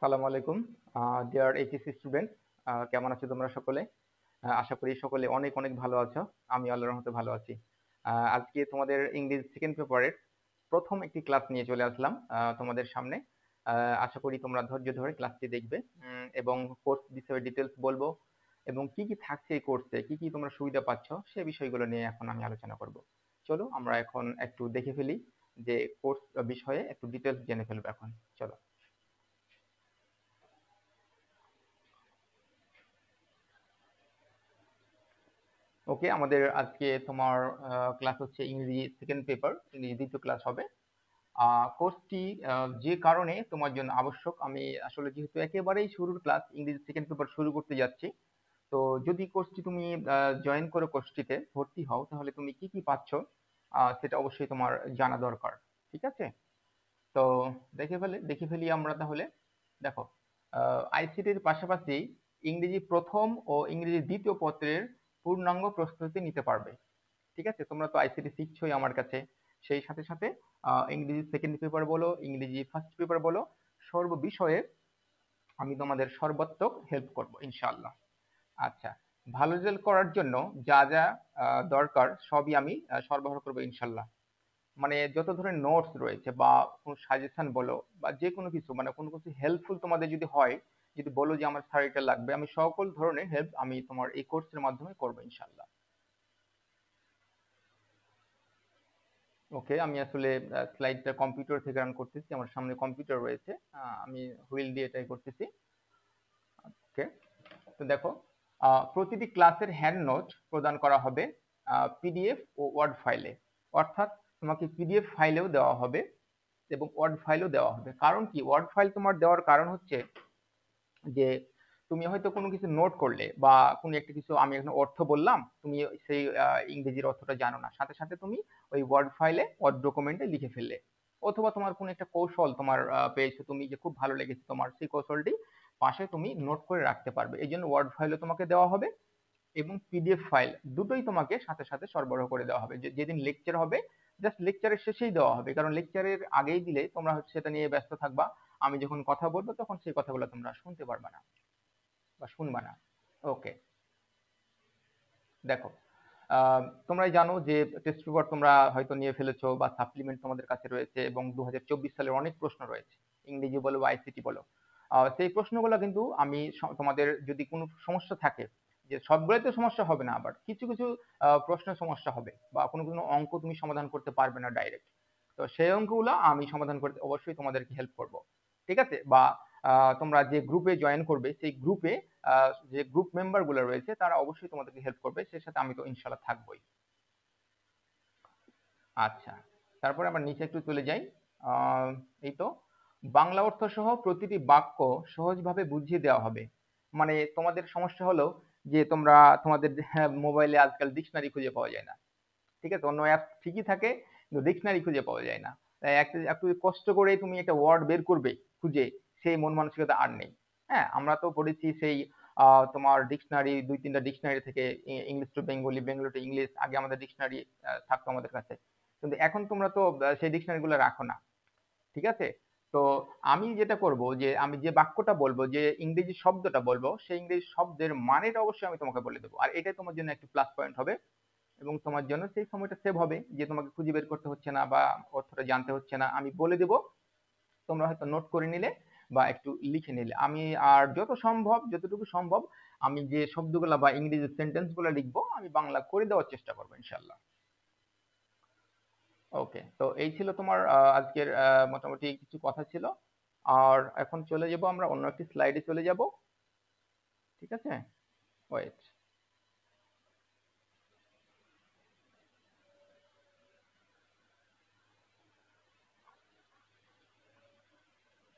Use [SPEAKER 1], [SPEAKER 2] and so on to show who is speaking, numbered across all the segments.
[SPEAKER 1] আসসালামু আলাইকুম deer HSC student, কেমন আছো তোমরা সকলে? আশা করি সকলে অনেক অনেক ভালো আছো। আমি আল্লাহর রহমতে ভালো আছি। আজকে তোমাদের ইংরেজি সেকেন্ড পেপারের প্রথম একটি ক্লাস নিয়ে চলে আসলাম তোমাদের সামনে। আশা করি তোমরা ধৈর্য ধরে ক্লাসটি দেখবে এবং কোর্স বিষয়ে ডিটেলস বলবো এবং কি কি থাকছে এই কোর্সে, কি কি তোমরা সুবিধা পাচ্ছ সে বিষয়গুলো নিয়ে এখন আমি আলোচনা করব। চলো আমরা এখন একটু দেখে ফেলি যে কোর্স বিষয়ে একটু ডিটেলস জেনে ফেলবো এখন। চলো। ওকে, আমাদের আজকে তোমার ক্লাস হচ্ছে ইংরেজি সেকেন্ড পেপার, ইংরেজি দ্বিতীয় ক্লাস হবে। কোর্সটি যে কারণে তোমার জন্য আবশ্যক, আমি আসলে যেহেতু একেবারেই শুরুর ক্লাস ইংরেজি সেকেন্ড পেপার শুরু করতে যাচ্ছি, তো যদি কোর্সটি তুমি জয়েন করে কোর্সটিতে ভর্তি হও তাহলে তুমি কি কি পাচ্ছ সেটা অবশ্যই তোমার জানা দরকার। ঠিক আছে, তো দেখে ফেলি আমরা তাহলে। দেখো, আইসিটির পাশাপাশি ইংরেজি প্রথম ও ইংরেজি দ্বিতীয় পত্রের পূর্ণাঙ্গ প্রস্তুতি নিতে পারবে। ঠিক আছে, তোমরা তো আইসিটি শিখছোই আমার কাছে। সেই সাথে সাথে ইংরেজি সেকেন্ড পেপার বলো, ইংরেজি ফার্স্ট পেপার বলো, সর্ব বিষয়ে আমি তোমাদের সর্বাত্মক হেল্প করব ইনশাআল্লাহ। আচ্ছা, ভালো রেজাল্ট করার জন্য যা যা দরকার সবই আমি সরবরাহ করবো ইনশাল্লাহ। মানে যত ধরনের নোটস রয়েছে বা কোনো সাজেশন বলো বা যে কোনো কিছু, মানে কোনো কিছু হেল্পফুল তোমাদের যদি হয়, যদি বলো যে আমার স্যার এটা লাগবে, আমি সকল ধরনের হেল্প আমি তোমার এই কোর্সের মাধ্যমে করবো ইনশাল্লাহ। ওকে, আমি আসলে স্লাইডটা কম্পিউটার থেকে রান করতেছি, আমার সামনে কম্পিউটার রয়েছে। আমি হুইল দিয়ে এটাই করতেছি। ওকে, তো দেখো, প্রতিটি ক্লাসের হ্যান্ড নোট প্রদান করা হবে পিডিএফ ও ওয়ার্ড ফাইলে। অর্থাৎ তোমাকে পিডিএফ ফাইলেও দেওয়া হবে এবং ওয়ার্ড ফাইলও দেওয়া হবে। কারণ কি ওয়ার্ড ফাইল তোমার দেওয়ার কারণ হচ্ছে যে তুমি হয়তো কোনো কিছু নোট করলে বা কোনো একটা কিছু, আমি এখন অর্থ বললাম, তুমি সেই ইংরেজির অর্থটা জানো না, সাথে সাথে তুমি ওই ওয়ার্ড ফাইলে ওয়ার্ড ডকুমেন্টে লিখে ফেললে। অথবা তোমার কোনো একটা কৌশল তোমার পেয়েছো তুমি, যে খুব ভালো লেগেছে তোমার, সেই কৌশলটি পাশে তুমি নোট করে রাখতে পারবে। এই জন্য ওয়ার্ড ফাইলও তোমাকে দেওয়া হবে এবং পিডিএফ ফাইল দুটোই তোমাকে সাথে সাথে সরবরাহ করে দেওয়া হবে। যেদিন লেকচার হবে জাস্ট লেকচারের শেষেই দেওয়া হবে, কারণ লেকচারের আগেই দিলে তোমরা হচ্ছে সেটা নিয়ে ব্যস্ত থাকবা। আমি যখন কথা বলবো তখন সেই কথাগুলো তোমরা শুনতে পারবা না বা শুনবা না। ওকে, দেখো, তোমরাই জানো যে টেস্ট পেপার তোমরা হয়তো নিয়ে ফেলেছো বা সাপ্লিমেন্ট তোমাদের কাছে রয়েছে এবং 2024 সালের অনেক প্রশ্ন রয়েছে, ইংরেজি বলো বা আইসিটি বলো। সেই প্রশ্নগুলো কিন্তু আমি তোমাদের যদি কোনো সমস্যা থাকে, যে সবগুলোই তো সমস্যা হবে না, আবার কিছু কিছু প্রশ্নের সমস্যা হবে বা কোনো কোনো অঙ্ক তুমি সমাধান করতে পারবে না ডাইরেক্ট, তো সেই অঙ্কগুলো আমি সমাধান করতে অবশ্যই তোমাদেরকে হেল্প করব। ঠিক আছে, বা তোমরা যে গ্রুপে জয়েন করবে সেই গ্রুপে যে গ্রুপ মেম্বার গুলো রয়েছে তারা অবশ্যই তোমাদেরকে হেল্প করবে, সেই সাথে আমি তো ইনশাল্লাহ থাকবোই। আচ্ছা, তারপরে আবার নিচে একটু চলে যাই। আহ, এই তো, বাংলা অর্থ সহ প্রতিটি বাক্য সহজভাবে বুঝিয়ে দেওয়া হবে। মানে তোমাদের সমস্যা হলো যে তোমরা তোমাদের মোবাইলে আজকাল ডিকশনারি খুঁজে পাওয়া যায় না। ঠিক আছে, অন্য অ্যাপ ঠিকই থাকে কিন্তু ডিকশনারি খুঁজে পাওয়া যায় না। তাই একটু একটু কষ্ট করে তুমি একটা ওয়ার্ড বের করবে খুঁজে, সেই মন মানসিকতা আর নেই। হ্যাঁ, আমরা তো পড়েছি সেই তোমার ডিকশনারি, দুই তিনটা ডিকশনারি থেকে English to Bengali, Bengali to English, আগে আমাদের ডিকশনারি থাকতো আমাদের কাছে, কিন্তু এখন তোমরা তো সেই ডিকশনারি গুলো রাখো না। ঠিক আছে, তো আমি যেটা করব যে আমি যে বাক্যটা বলবো, যে ইংরেজি শব্দটা বলবো, সেই ইংরেজি শব্দের মানেটা অবশ্যই আমি তোমাকে বলে দেবো, আর এটাই তোমার জন্য একটি প্লাস পয়েন্ট হবে এবং তোমার জন্য সেই সময়টা সেভ হবে, যে তোমাকে খুঁজে বের করতে হচ্ছে না বা অর্থটা জানতে হচ্ছে না, আমি বলে দেব, তোমরা হয়তো নোট করে নিলে বা একটু লিখে নিলে। আমি আর যত সম্ভব, যতটুকু সম্ভব, আমি যে শব্দগুলা বা ইংরেজি সেন্টেন্স গুলা লিখবো আমি বাংলা করে দেওয়ার চেষ্টা করবো ইনশাল্লাহ। ওকে, তো এই ছিল তোমার আজকের মোটামুটি কিছু কথা ছিল। আর এখন চলে যাব আমরা অন্য একটি স্লাইডে চলে যাব। ঠিক আছে, ওয়েট।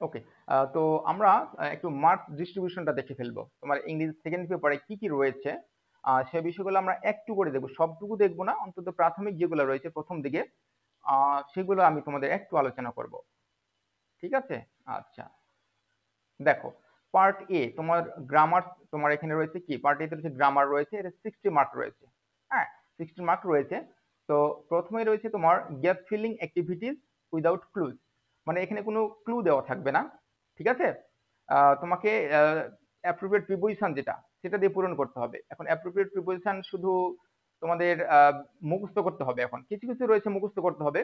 [SPEAKER 1] ওকে, তো আমরা একটু মার্কস ডিস্ট্রিবিউশনটা দেখে ফেলবো, তোমার ইংরেজি সেকেন্ড পেপারে কি কি রয়েছে সে বিষয়গুলো আমরা একটু করে দেখবো, সবটুকু দেখবো না, অন্তত প্রাথমিক যেগুলো রয়েছে প্রথম দিকে সেগুলো আমি তোমাদের একটু আলোচনা করব। ঠিক আছে, আচ্ছা, দেখো, পার্ট এ তোমার গ্রামার, তোমার এখানে রয়েছে কি, পার্ট এ তে রয়েছে গ্রামার, রয়েছে এটা 60 মার্ক রয়েছে। হ্যাঁ, 60 মার্ক রয়েছে। তো প্রথমে রয়েছে তোমার gap filling activities without clues, মানে এখানে কোনো ক্লু দেওয়া থাকবে না। ঠিক আছে, তোমাকে অ্যাপ্রোপ্রিয়েট প্রিপোজিশন যেটা সেটা দিয়ে পূরণ করতে হবে। এখন অ্যাপ্রোপ্রিয়েট প্রিপোজিশন শুধু তোমাদের মুখস্থ করতে হবে। এখন কিছু কিছু রয়েছে মুখস্থ করতে হবে,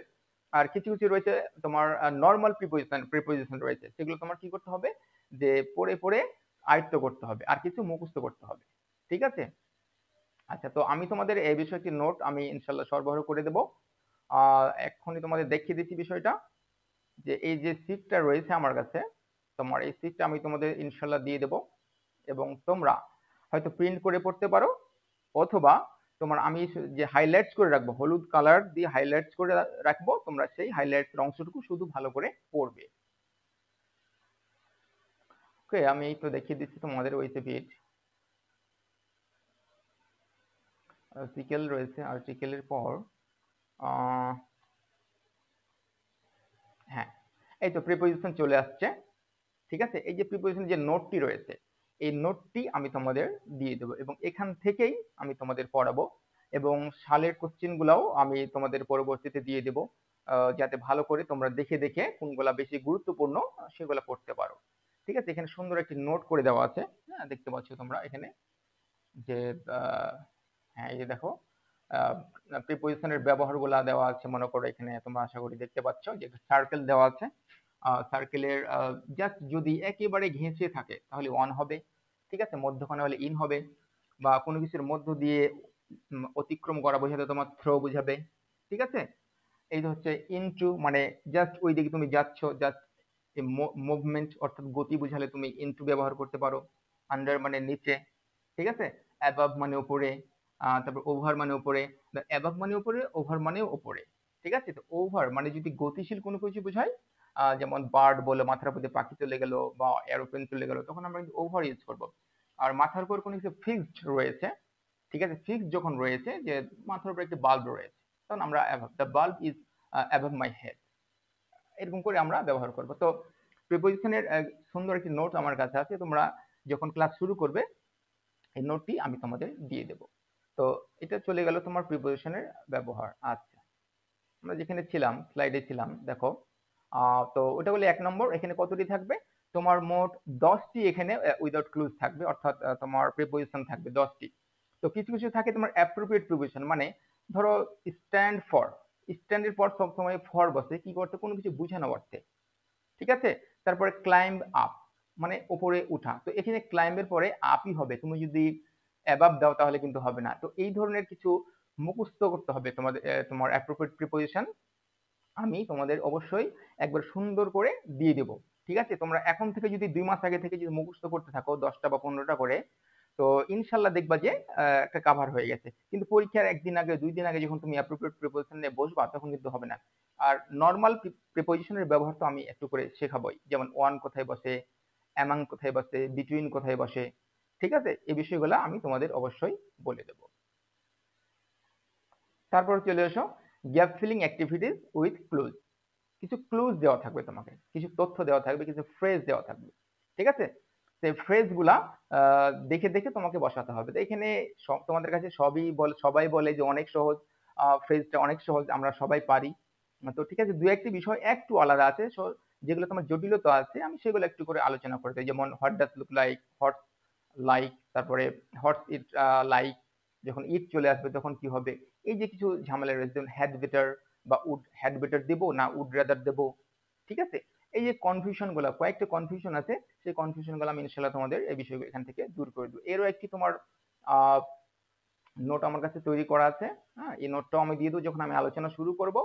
[SPEAKER 1] আর কিছু কিছু রয়েছে তোমার নর্মাল প্রিপোজিশন রয়েছে, সেগুলো তোমার কি করতে হবে, যে পড়ে পড়ে আয়ত্ত করতে হবে, আর কিছু মুখস্থ করতে হবে। ঠিক আছে? আচ্ছা, তো আমি তোমাদের এই বিষয়ে একটি নোট আমি ইনশাল্লাহ সরবরাহ করে দেবো। এক্ষুনি তোমাদের দেখিয়ে দিচ্ছি বিষয়টা, যে এই যে সিটটা রয়েছে আমার কাছে, তোমার এই সিটটা আমি তোমাদের ইনশাল্লাহ দিয়ে দেবো, এবং তোমরা হয়তো প্রিন্ট করে পড়তে পারো, অথবা তোমার আমি যে হাইলাইটস করে রাখবো, হলুদ কালার দিয়ে হাইলাইটস করে রাখবো, তোমরা সেই হাইলাইটস এর অংশটুকু শুধু ভালো করে পড়বে। ওকে, আমি এই তো দেখিয়ে দিচ্ছি তোমাদের ওই যে পেজ আর্টিকেল রয়েছে, আর্টিকেলের পর আহ হ্যাঁ, এই তো প্রিপোজিশন চলে আসছে। ঠিক আছে? এই যে প্রিপোজিশন যে নোটটি রয়েছে, এই নোটটি আমি তোমাদের দিয়ে দেবো, এবং এখান থেকেই আমি তোমাদের পড়াবো, এবং সালের কোশ্চেন গুলাও আমি তোমাদের পরবর্তীতে দিয়ে দেবো, যাতে ভালো করে তোমরা দেখে দেখে কোনগুলা বেশি গুরুত্বপূর্ণ সেগুলো পড়তে পারো। ঠিক আছে? এখানে সুন্দর একটি নোট করে দেওয়া আছে, হ্যাঁ দেখতে পাচ্ছ তোমরা এখানে, যে হ্যাঁ এই যে দেখো প্রিপোজিশনের ব্যবহারগুলা দেওয়া আছে। মনে করো এখানে তোমরা আশা করি দেখতে পাচ্ছ যে সার্কেল দেওয়া আছে। সার্কেলের জাস্ট যদি একেবারে ঘেঁষে থাকে তাহলে অন হবে, ঠিক আছে, মধ্যখানে হলে ইন হবে, বা কোনো কিছুর মধ্য দিয়ে অতিক্রম করা বোঝাতে তোমার থ্রো বোঝাবে। ঠিক আছে? এই যে হচ্ছে ইনটু, মানে জাস্ট ওই দিকে তুমি যাচ্ছ, জাস্ট মুভমেন্ট অর্থাৎ গতি বোঝালে তুমি ইনটু ব্যবহার করতে পারো। আন্ডার মানে নিচে, ঠিক আছে, অ্যাবাভ মানে উপরে, তারপর ওভার মানে উপরে, অ্যাবাভ মানে উপরে, ওভার মানে উপরে। ঠিক আছে? তো ওভার মানে যদি গতিশীল কোনো কিছু বোঝায়, যেমন বার্ড বলে মাথার উপর দিয়ে পাখি চলে গেল, বা এরোপ্লেন চলে গেল, তখন আমরা কিন্তু ওভার ইউজ করব। আর মাথার উপর কোনো কিছু ফিক্সড রয়েছে, ঠিক আছে, ফিক্সড যখন রয়েছে, যে মাথার উপর একটি বাল্ব রয়েছে, তখন আমরা above, the bulb is above my head, এরকম করে আমরা ব্যবহার করব। তো প্রিপোজিশনের সুন্দর একটি নোট আমার কাছে আছে, তোমরা যখন ক্লাস শুরু করবে এই নোটটি আমি তোমাদের দিয়ে দেব। তো এটা চলে গেল তোমার প্রিপোজিশনের ব্যবহার। আচ্ছা, আমরা যেখানে ছিলাম, স্লাইডে ছিলাম, দেখো তো ওটা হলো 1 নম্বর। এখানে কতটি থাকবে? তোমার মোট 10টি এখানে উইদাউট ক্লুজ থাকবে, অর্থাৎ তোমার প্রিপোজিশন থাকবে 10টি। তো কিছু কিছু থাকে তোমার অ্যাপ্রোপ্রিয়েট প্রিপোজিশন, মানে ধরো স্ট্যান্ড ফর, স্ট্যান্ডের পর সবসময় ফর বসে কি করতে, কোনো কিছু বোঝানো অর্থে। ঠিক আছে? তারপরে ক্লাইম্ব আপ মানে উপরে উঠা, তো এখানে ক্লাইম্বের পরে আপই হবে, তুমি যদি অ্যাবাভ দাও তাহলে কিন্তু হবে না। তো এই ধরনের কিছু মুখস্থ করতে হবে তোমাদের, তোমার অ্যাপ্রোপ্রিয়েট প্রিপোজিশন আমি তোমাদের অবশ্যই একবার সুন্দর করে দিয়ে দেবো। ঠিক আছে? তোমরা এখন থেকে যদি 2 মাস আগে থেকে যদি মুখস্থ করতে থাকো 10টা বা 15টা করে, তো ইনশাল্লাহ দেখবা যে একটা কাভার হয়ে গেছে। কিন্তু পরীক্ষার 1 দিন আগে 2 দিন আগে যখন তুমি অ্যাপ্রোপ্রিয়েট প্রিপোজিশন নিয়ে বসবা, তখন কিন্তু হবে না। আর নর্মাল প্রিপোজিশনের ব্যবহার তো আমি একটু করে শেখাবোই, যেমন ওয়ান কোথায় বসে, অ্যামাং কোথায় বসে, বিটুইন কোথায় বসে। ঠিক আছে? এই বিষয়গুলো আমি তোমাদের অবশ্যই বলে দেবো। তারপর চলে এসো gap filling activities with clues. কিছু ক্লুজ দেওয়া থাকবে তোমাকে, কিছু তথ্য দেওয়া থাকবে, কিছু ফ্রেজ দেওয়া থাকবে। ঠিক আছে? সেই ফ্রেজ গুলা দেখে দেখে তোমাকে বসাতে হবে। তো এখানে সব তোমাদের কাছে সবই বলে, সবাই বলে যে অনেক সহজ, ফ্রেজটা অনেক সহজ, আমরা সবাই পারি। তো ঠিক আছে, দু একটি বিষয় একটু আলাদা আছে, যেগুলো তোমার জটিলতা আছে আমি সেগুলো একটু করে আলোচনা করতে, যেমন what does look like, what like, তারপরে হোয়াটস ইট লাইক, যখন ইট চলে আসবে তখন কি হবে, এই যে কিছু ঝামেলা রয়েছে, যেমন হ্যাড বেটার বা উড, হ্যাড বেটার দেবো না উড রাদার দেবো। ঠিক আছে? এই যে কনফিউশন গুলো, কয়েকটা কনফিউশন আছে, সেই কনফিউশন গুলো আমি ইনশাল্লাহ তোমাদের এই বিষয়গুলো এখান থেকে দূর করে দেবো। এরও একটি তোমার নোট আমার কাছে তৈরি করা আছে। হ্যাঁ, এই নোটটাও আমি দিয়ে দেবো যখন আমি আলোচনা শুরু করব,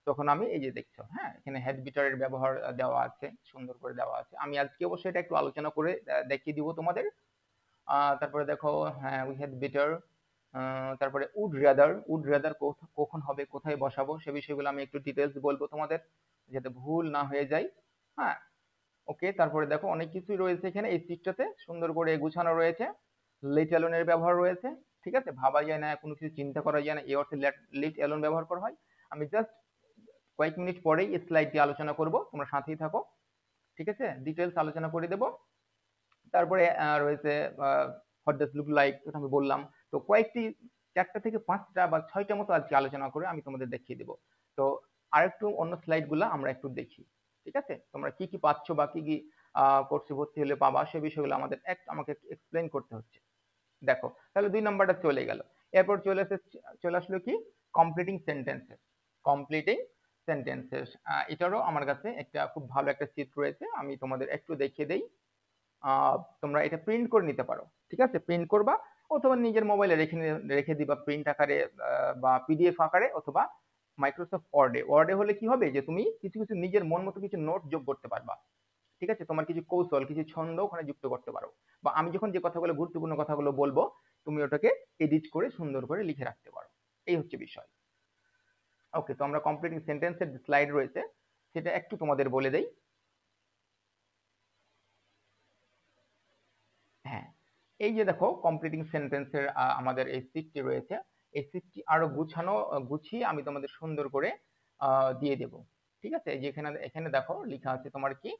[SPEAKER 1] তখন আমি এই যে দেখছো, হ্যাঁ এখানে হেড বিটারের ব্যবহার দেওয়া আছে, সুন্দর করে দেওয়া আছে। আমি আজকে অবশ্যই এটা একটু আলোচনা করে দেখিয়ে দিব তোমাদের। তারপরে দেখো, হ্যাঁ উই হ্যাড বেটার, তারপরে উড রাদার, উড রাদার কখন হবে, কোথায় বসাবো, সে বিষয়গুলো আমি একটু ডিটেলস বলবো তোমাদের, যাতে ভুল না হয়ে যায়। হ্যাঁ, ওকে। তারপরে দেখো অনেক কিছুই রয়েছে এখানে, এই সিটটাতে সুন্দর করে গুছানো রয়েছে। লেট অ্যালোনের ব্যবহার রয়েছে। ঠিক আছে? ভাবা যায় না, কোনো কিছু চিন্তা করা যায় না, এই অর্থে লেট অ্যালোন ব্যবহার করা হয়। আমি জাস্ট কয়েক মিনিট পরেই এই স্লাইডটি আলোচনা করব, তোমরা সাথেই থাকো। ঠিক আছে? ডিটেলস আলোচনা করে দেবো। তারপরে রয়েছে হোয়াট ডাজ লুক লাইক, যেটা আমি বললাম। তো কয়েকটি 4টা থেকে 5টা বা 6টা মতো আজকে আলোচনা করে আমি তোমাদের দেখিয়ে দেবো। তো আরেকটু অন্য স্লাইড গুলা আমরা একটু দেখি। ঠিক আছে? তোমরা কি কি পাচ্ছ বা কি কি কোর্সে ভর্তি হলে পাবা, সেই বিষয়গুলো আমাকে এক্সপ্লেন করতে হচ্ছে। দেখো তাহলে 2 নাম্বারটা চলে গেল। এরপর চলে আসলো কি কমপ্লিটিং সেন্টেন্সেস। কমপ্লিটিং সেন্টেন্সেস এটারও আমার কাছে একটা খুব ভালো একটা চিট রয়েছে, আমি তোমাদের একটু দেখিয়ে দেই। তোমরা এটা প্রিন্ট করে নিতে পারো, ঠিক আছে? প্রিন্ট করবা অথবা নিজের মোবাইলে রেখে দিবা প্রিন্ট আকারে বা পিডিএফ আকারে, অথবা মাইক্রোসফট ওয়ার্ডে হলে কি হবে যে তুমি কিছু কিছু নিজের মন মতো কিছু নোট যোগ করতে পারবা, ঠিক আছে? তোমার কিছু কৌশল, কিছু ছন্দ ওখানে যুক্ত করতে পারো, বা আমি যখন যে কথাগুলো গুরুত্বপূর্ণ কথাগুলো বলবো তুমি ওটাকে এডিট করে সুন্দর করে লিখে রাখতে পারো। এই হচ্ছে বিষয়। ওকে, তো আমরা কমপ্লিটিং সেন্টেন্সের যে স্লাইড রয়েছে সেটা একটু তোমাদের বলে দেই। হ্যাঁ, এই যে দেখো কমপ্লিটিং সেন্টেন্সের আমাদের এই সিটটি রয়েছে, এই সিটটি আরো গুছিয়ে আমি তোমাদের সুন্দর করে দিয়ে দেব, ঠিক আছে? এই যে এখানে দেখো লেখা আছে তোমার কি,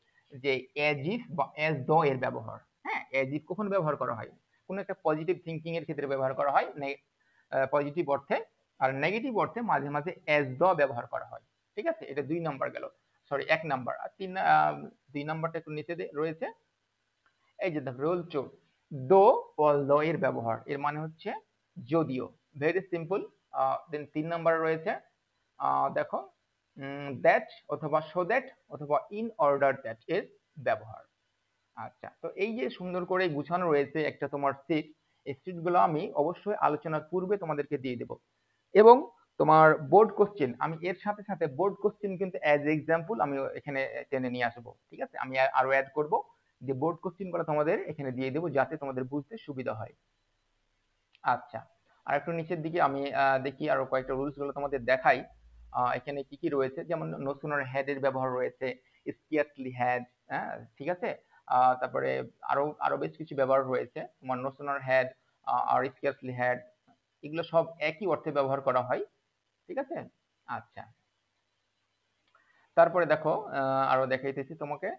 [SPEAKER 1] যে অ্যাজ ইফ বা অ্যাজ দ এর ব্যবহার। হ্যাঁ, অ্যাজ ইফ কখন ব্যবহার করা হয়? কোন একটা পজিটিভ থিঙ্কিং এর ক্ষেত্রে ব্যবহার করা হয় পজিটিভ অর্থে, আর নেগেটিভ অর্থে মাঝে মাঝে অ্যাজ দ ব্যবহার করা হয়, ঠিক আছে? এটা 2 নাম্বার গেল, সরি 1 নাম্বার। আর 2 নাম্বারটা একটু নিচে রয়েছে, এই যে দেখো রোল চো, দো দ এর ব্যবহার, এর মানে হচ্ছে যদিও, ভেরি সিম্পল। দেন 3 নাম্বার রয়েছে, দেখো দ্যাট অথবা সো দ্যাট অথবা ইন অর্ডার দ্যাট এর ব্যবহার। আচ্ছা, তো এই যে সুন্দর করে গুছানো রয়েছে একটা তোমার সিট, এই সিট গুলো আমি অবশ্যই আলোচনার পূর্বে তোমাদেরকে দিয়ে দেব। এবং তোমার বোর্ড কোশ্চেন, আমি এর সাথে সাথে বোর্ড কোশ্চেন কিন্তু অ্যাজ এক্সাম্পল আমি এখানে টেনে নিয়ে আসবো, ঠিক আছে? আমি আরো অ্যাড করব, যে বোর্ড কোশ্চেন গুলো তোমাদের এখানে দিয়ে দেবো যাতে তোমাদের বুঝতে সুবিধা হয়। আচ্ছা, আর একটু নিচের দিকে আমি দেখি আরো কয়েকটা রুলস গুলো তোমাদের দেখাই। এখানে কি কি রয়েছে, যেমন নো সুনার হ্যাড এর ব্যবহার রয়েছে, স্কিয়ারলি হ্যাড, হ্যাঁ ঠিক আছে? তারপরে আরো আরো বেশ কিছু ব্যবহার রয়েছে, তোমার নো সুনার হ্যাড আর স্কিয়ারলি হ্যাড, এগুলো সব একই অর্থে ব্যবহার করা হয়, ঠিক আছে? আচ্ছা, তারপরে দেখো আরো দেখাইতেছি তোমাকে,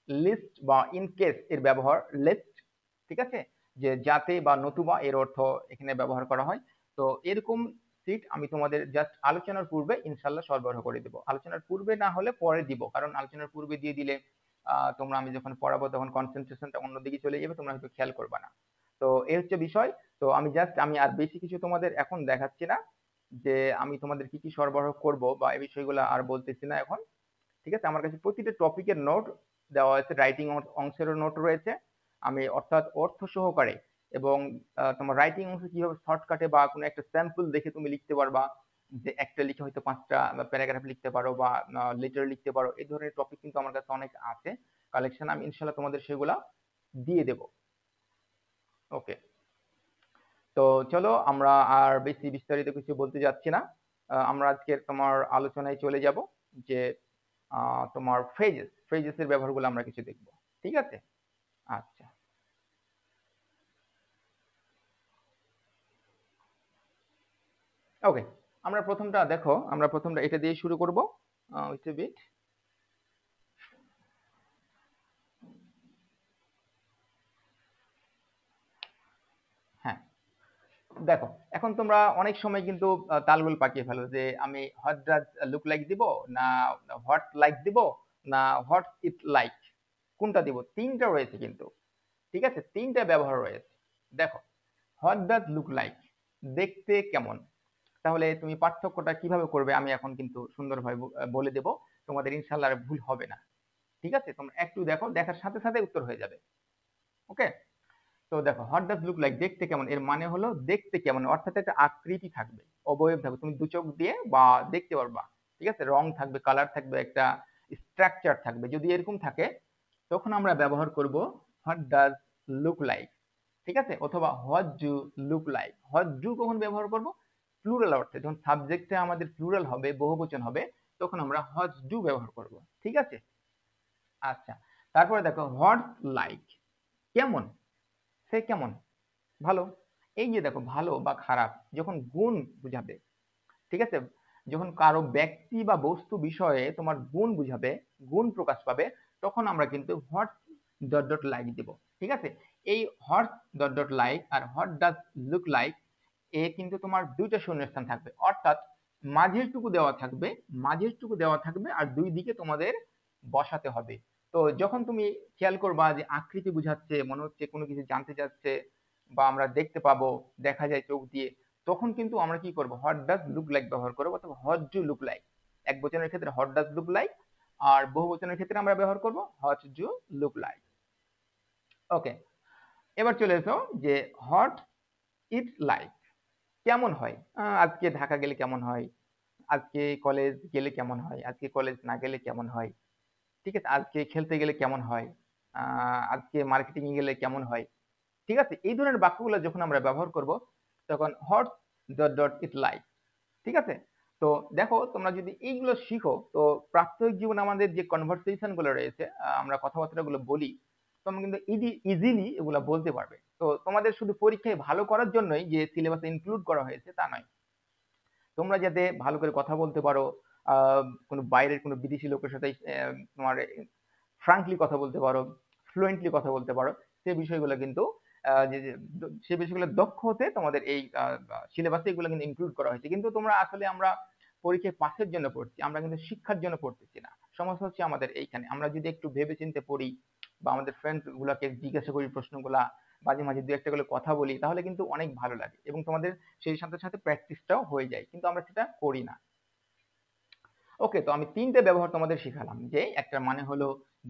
[SPEAKER 1] লিস্ট বা ইন কেস এর ব্যবহার, লিস্ট, ঠিক আছে? যে যাতে বা নতুবা এর অর্থ এখানে ব্যবহার করা হয়। তো এরকম সিট আমি তোমাদের জাস্ট আলোচনার পূর্বে ইনশাল্লাহ সরবরাহ করে দিব। আলোচনার পূর্বে না হলে পরে দিব, কারণ আলোচনার পূর্বে দিয়ে দিলে তোমরা, আমি যখন পড়াবো তখন কনসেন্ট্রেশনটা অন্যদিকে চলে যাবে, তোমরা হয়তো খেয়াল করবে না। তো এই হচ্ছে বিষয়। তো আমি আর বেশি কিছু তোমাদের এখন দেখাচ্ছি না, যে আমি তোমাদের কি কি সরবরাহ করব বা এই বিষয়গুলো আর বলতেছি না এখন, ঠিক আছে? আমার কাছে প্রতিটা টপিকের নোট দেওয়া আছে, রাইটিং অংশেরও নোট রয়েছে, আমি অর্থাৎ অর্থ সহকারে, এবং তোমার রাইটিং অংশ কিভাবে শর্টকাটে বা কোনো একটা স্যাম্পল দেখে তুমি লিখতে পারবা, যে একটা লিখে হয়তো 5টা প্যারাগ্রাফ লিখতে পারো বা লেটার লিখতে পারো, এই ধরনের টপিক কিন্তু আমার কাছে অনেক আছে কালেকশন, আমি ইনশাল্লাহ তোমাদের সেগুলা দিয়ে দেব। ওকে, তো চলো আমরা আর বেশি বিস্তারিত কিছু বলতে যাচ্ছি না, আমরা আজকের তোমার আলোচনায় চলে যাব, যে তোমার ফ্রেজেস এর ব্যবহারগুলো আমরা কিছু দেখব, ঠিক আছে? আচ্ছা, ওকে, আমরা প্রথমটা এটা দিয়ে শুরু করব, উইথ বিট। হ্যাঁ, দেখো এখন তোমরা অনেক সময় কিন্তু তালগোল পাকিয়ে ফেলো, যে আমি হোয়াট ডাজ লুক লাইক দিব, না হোয়াট লাইক দিব, না হোয়াট ইট লাইক, কোনটা দিব? তিনটা রয়েছে কিন্তু, ঠিক আছে? তিনটা ব্যবহার রয়েছে। দেখো, হোয়াট ডাজ লুক লাইক, দেখতে কেমন, তাহলে তুমি পার্থক্যটা কিভাবে করবে আমি এখন কিন্তু সুন্দরভাবে বলে দেব, তোমাদের ইনশাল্লাহ আর ভুল হবে না, ঠিক আছে? তোমরা একটু দেখো, দেখার সাথে সাথে উত্তর হয়ে যাবে। ওকে, তো দেখো হোয়াট ডাজ লুক লাইক, দেখতে কেমন, এর মানে হলো দেখতে কেমন অর্থাৎ একটা আকৃতি থাকবে, অবয়ব থাকবে, তুমি দু চোখ দিয়ে বা দেখতে পারবা, ঠিক আছে? রং থাকবে, কালার থাকবে, একটা স্ট্রাকচার থাকবে, যদি এরকম থাকে তখন আমরা ব্যবহার করব হোয়াট ডাজ লুক লাইক, ঠিক আছে? অথবা what do look like. What do কখন ব্যবহার করব? প্লুরাল অর্থে, যখন সাবজেক্টে আমাদের প্লুরাল হবে, বহুবচন হবে, তখন আমরা হোয়াট ডু ব্যবহার করব, ঠিক আছে? আচ্ছা, তারপরে দেখো হোয়াট লাইক, কেমন, সে কেমন, ভালো। এই যে দেখো ভালো বা খারাপ যখন গুণ বুঝাবে, ঠিক আছে? যখন কারো ব্যক্তি বা বস্তু বিষয়ে তোমার গুণ বুঝাবে, গুণ প্রকাশ পাবে, তখন আমরা কিন্তু হোয়াট ডট ডট লাইক দেব, ঠিক আছে? এই হোয়াট ডট ডট লাইক আর হোয়াট ডাজ লুক লাইক, এ কিন্তু তোমার দুইটা শূন্যস্থান থাকবে, অর্থাৎ মাঝের টুকু দেওয়া থাকবে, আর দুই দিকে তোমাদের বসাতে হবে। তো যখন তুমি খেয়াল করবা যে আকৃতি বুঝাচ্ছে, মনে হচ্ছে কোনো কিছু জানতে চাচ্ছে বা আমরা দেখতে পাবো, দেখা যায় চোখ দিয়ে, তখন কিন্তু আমরা কি করব, হোয়াট ডাজ লুক লাইক ব্যবহার করবো অথবা হোয়াট ডু লুক লাইক। এক বচনের ক্ষেত্রে হোয়াট ডাজ লুক লাইক, আর বহু বচনের ক্ষেত্রে আমরা ব্যবহার করব what do look like. Okay, এবার চলে এসো যে হোয়াট ইট লাইক, কেমন হয়, আজকে ঢাকা গেলে কেমন হয়, আজকে কলেজ গেলে কেমন হয়, আজকে কলেজ না গেলে কেমন হয়, ঠিক আছে, আজকে খেলতে গেলে কেমন হয়, আজকে মার্কেটিং এ গেলে কেমন হয়। ঠিক আছে, এই ধরনের বাক্যগুলো যখন আমরা ব্যবহার করব তখন what dot dot it like. ঠিক আছে, তো দেখো তোমরা যদি এইগুলো শিখো, তো প্রাত্যহিক জীবনে আমাদের যে কনভারসেশন গুলো রয়েছে, আমরা কথাবার্তা গুলো বলি, তোমরা কিন্তু ইজিলি এগুলা বলতে পারবে। তো তোমাদের শুধু পরীক্ষায় ভালো করার জন্যই যে সিলেবাসে ইনক্লুড করা হয়েছে তা নয়, তোমরা যাতে ভালো করে কথা বলতে পারো, কোনো বাইরের কোনো বিদেশি লোকের সাথে তোমার ফ্রাঙ্কলি কথা বলতে পারো, ফ্লুয়েন্টলি কথা বলতে পারো, সেই বিষয়গুলো কিন্তু সেই বিষয়গুলো দক্ষ হতে তোমাদের এই সিলেবাসে এগুলো কিন্তু ইনক্লুড করা হয়েছে। কিন্তু তোমরা আসলে আমরা পরীক্ষায় পাসের জন্য পড়ছি, আমরা কিন্তু শিক্ষার জন্য পড়তেছি না। সমস্যা হচ্ছে আমাদের এইখানে, আমরা যদি একটু ভেবে চিন্তে পড়ি বা আমাদের ফ্রেন্ডস গুলাকে জিজ্ঞাসা করি প্রশ্নগুলা, মাঝে মাঝে দু একটা করে কথা বলি, তাহলে কিন্তু অনেক ভালো লাগে এবং তোমাদের সেই সাথে সাথে প্র্যাকটিসটাও হয়ে যায়, কিন্তু আমরা সেটা করি না। ওকে, তো আমি তিনটে ব্যবহার তোমাদের শিখালাম, যে একটা মানে হলো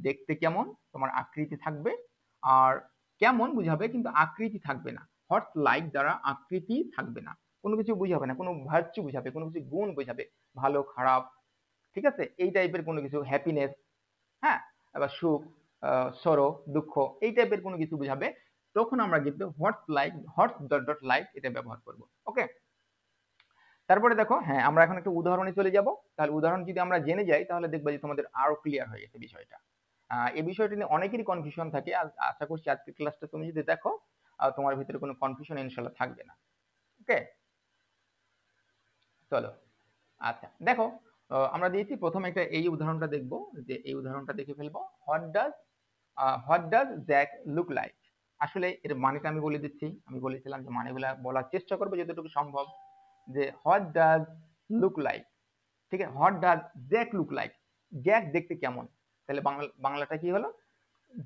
[SPEAKER 1] দেখতে কেমন, তোমার আকৃতি থাকবে, আর কেমন বুঝাবে কিন্তু আকৃতি থাকবে না। হটস লাইক দ্বারা আকৃতি থাকবে না, কোনো কিছু বুঝাবে না, কোনো ভার্চু বুঝাবে, কোনো কিছু গুণ বোঝাবে, ভালো খারাপ, ঠিক আছে, এই টাইপের কোনো কিছু, হ্যাপিনেস, হ্যাঁ, আবার সুখ, সরো, দুঃখ, এই টাইপের কোনো কিছু বুঝাবে, তখন আমরা কিন্তু হটস লাইক, হটস ডট ডট লাইক এটা ব্যবহার করব। ওকে, তারপরে দেখো, হ্যাঁ আমরা এখন একটা উদাহরণে চলে যাব। তাহলে উদাহরণ যদি আমরা জেনে যাই তাহলে দেখবা যে তোমাদের আরো ক্লিয়ার হয়ে গেছে বিষয়টা। এই বিষয়টা নিয়ে অনেকেরই কনফিউশন থাকে, আশা করছি আজকের ক্লাসটা তুমি যদি দেখো তোমার ভিতরে কোনো কনফিউশন ইনশাল্লাহ থাকবে না। ওকে, চলো, আচ্ছা দেখো, আমরা দিয়েছি প্রথমে একটা এই উদাহরণটা দেখবো, যে এই উদাহরণটা দেখে ফেলবো। What does Jack look like. আসলে এর মানেটা আমি বলে দিচ্ছি, আমি বলেছিলাম যে মানেগুলা বলার চেষ্টা করবো যতটুকু সম্ভব। যে হোয়াট ডাজ লুক লাইক, ঠিক আছে, what does Jack look like, Jack দেখতে কেমন, তাহলে বাংলাটা কি হলো,